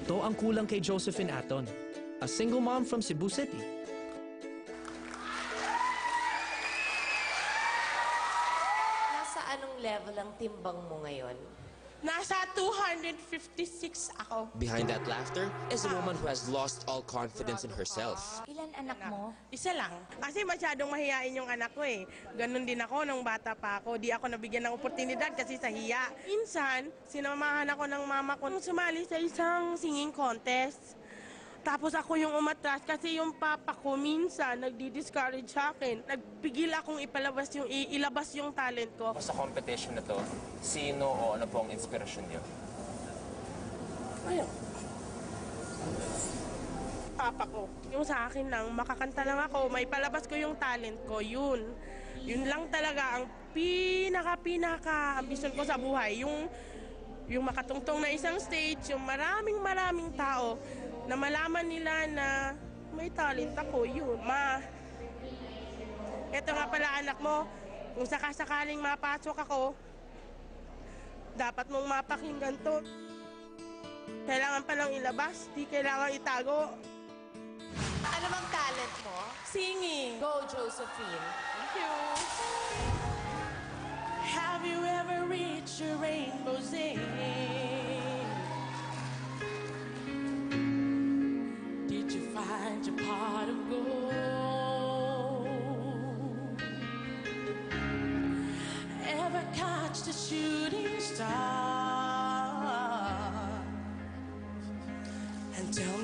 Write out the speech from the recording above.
Ito ang kulang kay Josephine Aton, a single mom from Cebu City. Nasa anong level ang timbang mo ngayon? Nasa 256 ako. Behind that laughter is a woman who has lost all confidence in herself. Ilan anak mo? Isa lang. Kasi masyadong mahiyain yung anak ko eh. Ganon din ako nung bata pa ako. Di ako nabigyan ng oportunidad kasi sa hiya. Minsan, sinamahan ako ng mama ko nung sumali sa isang singing contest. Tapos ako yung umatras kasi yung papa ko minsan nagdi-discourage sa akin. Nagpigil akong ilabas yung talent ko. Sa competition na to, sino o ano po ang inspirasyon niyo? Ayun. Papa ko. Yung sa akin lang, makakanta lang ako, may palabas ko yung talent ko, yun. Yun lang talaga ang pinaka ambisyon ko sa buhay. Yung makatungtong na isang stage, yung maraming tao na malaman nila na may talent ako, yun. Eto nga pala anak mo, kung sakasakaling mapasok ako, dapat mong mapakinggan to. Kailangan palang ilabas, di kailangan itago. Ano bang talent mo? Singing. Go, Josephine. Thank you. Have you ever reached your rainbow's end? Did you find your pot of gold? Ever catch the shooting star? And tell